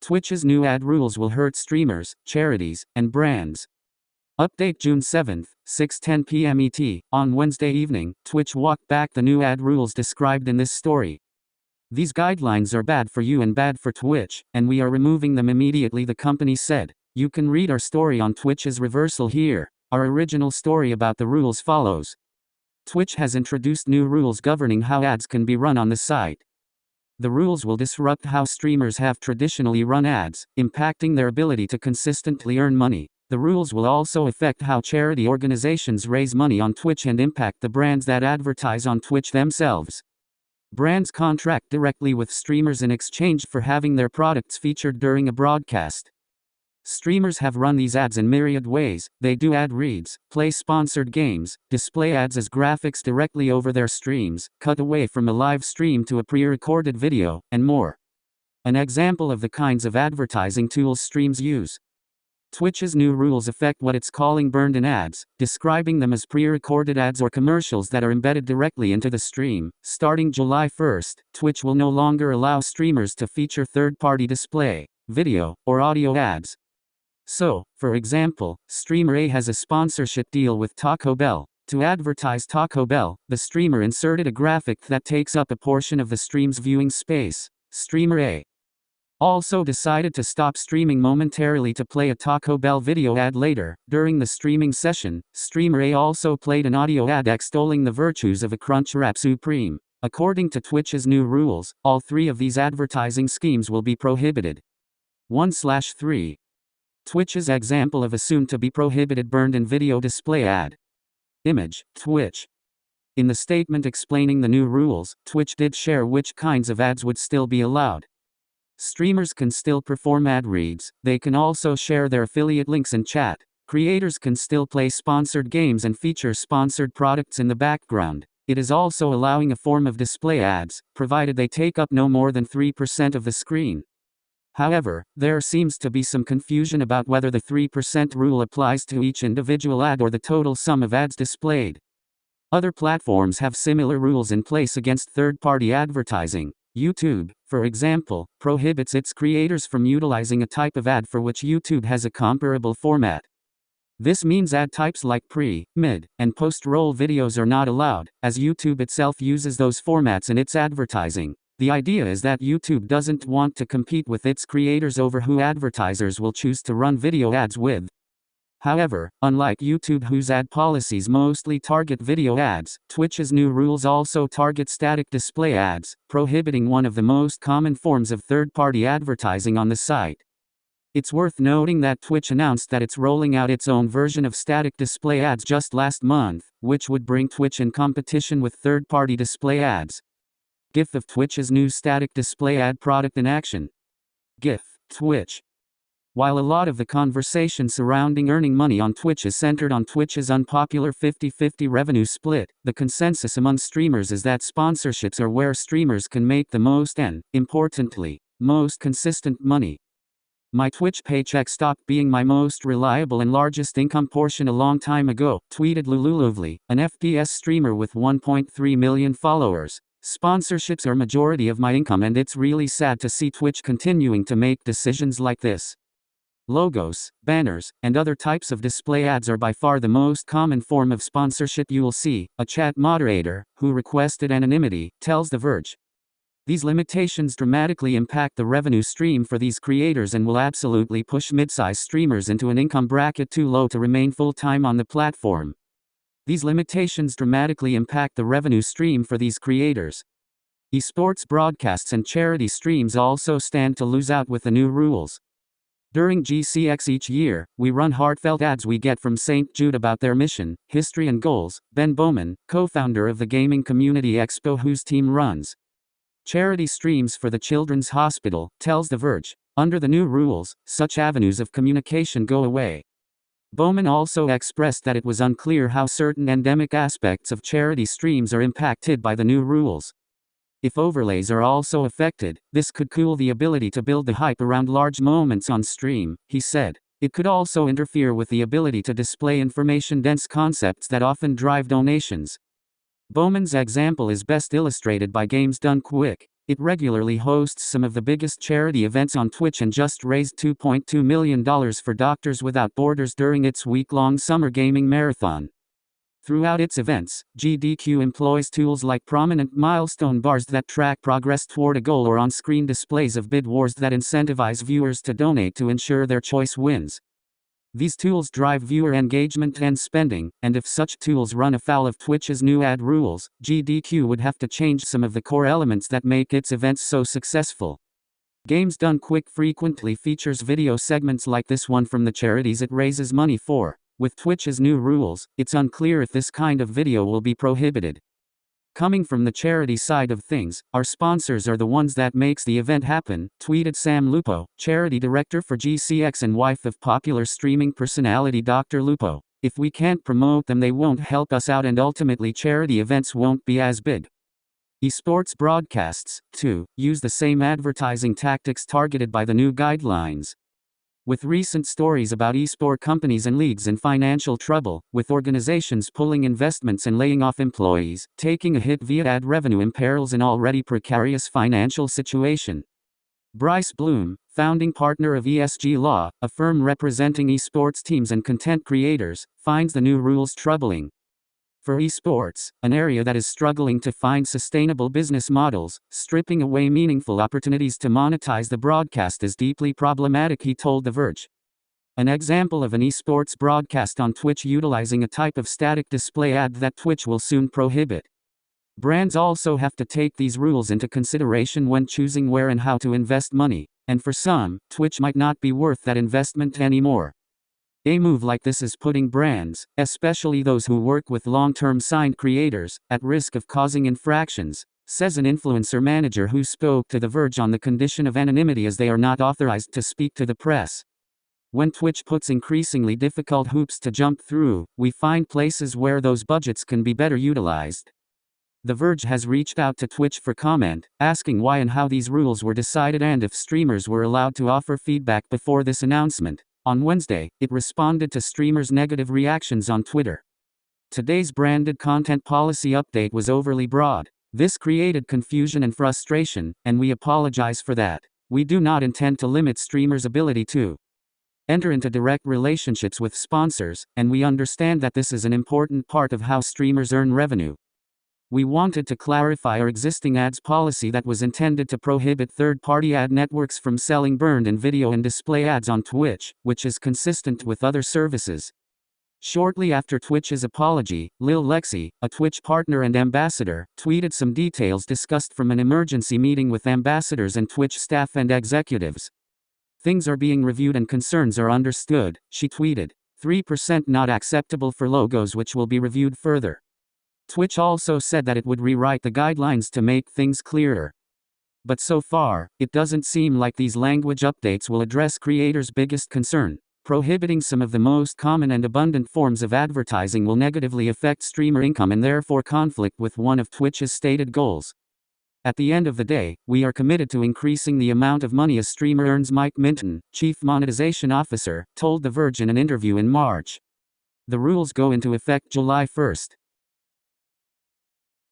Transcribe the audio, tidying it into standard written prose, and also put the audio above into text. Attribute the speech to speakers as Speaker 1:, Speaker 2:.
Speaker 1: Twitch's new ad rules will hurt streamers, charities, and brands. Update June 7, 6:10 p.m. ET. On Wednesday evening, Twitch walked back the new ad rules described in this story. These guidelines are bad for you and bad for Twitch, and we are removing them immediately, the company said. You can read our story on Twitch's reversal here. Our original story about the rules follows. Twitch has introduced new rules governing how ads can be run on the site. The rules will disrupt how streamers have traditionally run ads, impacting their ability to consistently earn money. The rules will also affect how charity organizations raise money on Twitch and impact the brands that advertise on Twitch themselves. Brands contract directly with streamers in exchange for having their products featured during a broadcast. Streamers have run these ads in myriad ways. They do ad reads, play sponsored games, display ads as graphics directly over their streams, cut away from a live stream to a pre-recorded video, and more. An example of the kinds of advertising tools streams use. Twitch's new rules affect what it's calling burned-in ads, describing them as pre-recorded ads or commercials that are embedded directly into the stream. Starting July 1st, Twitch will no longer allow streamers to feature third-party display, video, or audio ads. So, for example, streamer A has a sponsorship deal with Taco Bell. To advertise Taco Bell, the streamer inserted a graphic that takes up a portion of the stream's viewing space. Streamer A also decided to stop streaming momentarily to play a Taco Bell video ad later. During the streaming session, streamer A also played an audio ad extolling the virtues of a Crunchwrap Supreme. According to Twitch's new rules, all three of these advertising schemes will be prohibited. 1/3. Twitch's example of a soon-to-be prohibited burned-in video display ad. Image, Twitch. In the statement explaining the new rules, Twitch did share which kinds of ads would still be allowed. Streamers can still perform ad reads, they can also share their affiliate links and chat. Creators can still play sponsored games and feature sponsored products in the background. It is also allowing a form of display ads, provided they take up no more than 3% of the screen. However, there seems to be some confusion about whether the 3% rule applies to each individual ad or the total sum of ads displayed. Other platforms have similar rules in place against third-party advertising. YouTube, for example, prohibits its creators from utilizing a type of ad for which YouTube has a comparable format. This means ad types like pre, mid, and post-roll videos are not allowed, as YouTube itself uses those formats in its advertising. The idea is that YouTube doesn't want to compete with its creators over who advertisers will choose to run video ads with. However, unlike YouTube, whose ad policies mostly target video ads, Twitch's new rules also target static display ads, prohibiting one of the most common forms of third-party advertising on the site. It's worth noting that Twitch announced that it's rolling out its own version of static display ads just last month, which would bring Twitch in competition with third-party display ads. GIF of Twitch's new static display ad product in action. GIF, Twitch. While a lot of the conversation surrounding earning money on Twitch is centered on Twitch's unpopular 50-50 revenue split, the consensus among streamers is that sponsorships are where streamers can make the most and, importantly, most consistent money. My Twitch paycheck stopped being my most reliable and largest income portion a long time ago, tweeted Lululovely, an FPS streamer with 1.3 million followers. Sponsorships are majority of my income, and it's really sad to see Twitch continuing to make decisions like this. Logos, banners, and other types of display ads are by far the most common form of sponsorship you will see, a chat moderator, who requested anonymity, tells The Verge. These limitations dramatically impact the revenue stream for these creators and will absolutely push mid-size streamers into an income bracket too low to remain full-time on the platform. These limitations dramatically impact the revenue stream for these creators. Esports broadcasts and charity streams also stand to lose out with the new rules. During GCX each year, we run heartfelt ads we get from St. Jude about their mission, history and goals. Ben Bowman, co-founder of the Gaming Community Expo whose team runs charity streams for the Children's Hospital, tells The Verge. Under the new rules, such avenues of communication go away. Bowman also expressed that it was unclear how certain endemic aspects of charity streams are impacted by the new rules. If overlays are also affected, this could cool the ability to build the hype around large moments on stream, he said. It could also interfere with the ability to display information-dense concepts that often drive donations. Bowman's example is best illustrated by Games Done Quick. It regularly hosts some of the biggest charity events on Twitch and just raised $2.2 million for Doctors Without Borders during its week-long summer gaming marathon. Throughout its events, GDQ employs tools like prominent milestone bars that track progress toward a goal or on-screen displays of bid wars that incentivize viewers to donate to ensure their choice wins. These tools drive viewer engagement and spending, and if such tools run afoul of Twitch's new ad rules, GDQ would have to change some of the core elements that make its events so successful. Games Done Quick frequently features video segments like this one from the charities it raises money for. With Twitch's new rules, it's unclear if this kind of video will be prohibited. Coming from the charity side of things, our sponsors are the ones that makes the event happen, tweeted Sam Lupo, charity director for GCX and wife of popular streaming personality Dr. Lupo. If we can't promote them, they won't help us out and ultimately charity events won't be as big. Esports broadcasts, too, use the same advertising tactics targeted by the new guidelines. With recent stories about esport companies and leagues in financial trouble, with organizations pulling investments and laying off employees, taking a hit via ad revenue imperils an already precarious financial situation. Bryce Bloom, founding partner of ESG Law, a firm representing esports teams and content creators, finds the new rules troubling. For esports, an area that is struggling to find sustainable business models, stripping away meaningful opportunities to monetize the broadcast is deeply problematic, he told The Verge. An example of an esports broadcast on Twitch utilizing a type of static display ad that Twitch will soon prohibit. Brands also have to take these rules into consideration when choosing where and how to invest money, and for some, Twitch might not be worth that investment anymore. A move like this is putting brands, especially those who work with long-term signed creators, at risk of causing infractions, says an influencer manager who spoke to The Verge on the condition of anonymity as they are not authorized to speak to the press. When Twitch puts increasingly difficult hoops to jump through, we find places where those budgets can be better utilized. The Verge has reached out to Twitch for comment, asking why and how these rules were decided and if streamers were allowed to offer feedback before this announcement. On Wednesday, it responded to streamers' negative reactions on Twitter. Today's branded content policy update was overly broad. This created confusion and frustration, and we apologize for that. We do not intend to limit streamers' ability to enter into direct relationships with sponsors, and we understand that this is an important part of how streamers earn revenue. We wanted to clarify our existing ads policy that was intended to prohibit third-party ad networks from selling burned in video and display ads on Twitch, which is consistent with other services. Shortly after Twitch's apology, Lil Lexi, a Twitch partner and ambassador, tweeted some details discussed from an emergency meeting with ambassadors and Twitch staff and executives. Things are being reviewed and concerns are understood, she tweeted. 3% not acceptable for logos, which will be reviewed further. Twitch also said that it would rewrite the guidelines to make things clearer. But so far, it doesn't seem like these language updates will address creators' biggest concern. Prohibiting some of the most common and abundant forms of advertising will negatively affect streamer income and therefore conflict with one of Twitch's stated goals. At the end of the day, we are committed to increasing the amount of money a streamer earns, Mike Minton, Chief Monetization Officer, told The Verge in an interview in March. The rules go into effect July 1st.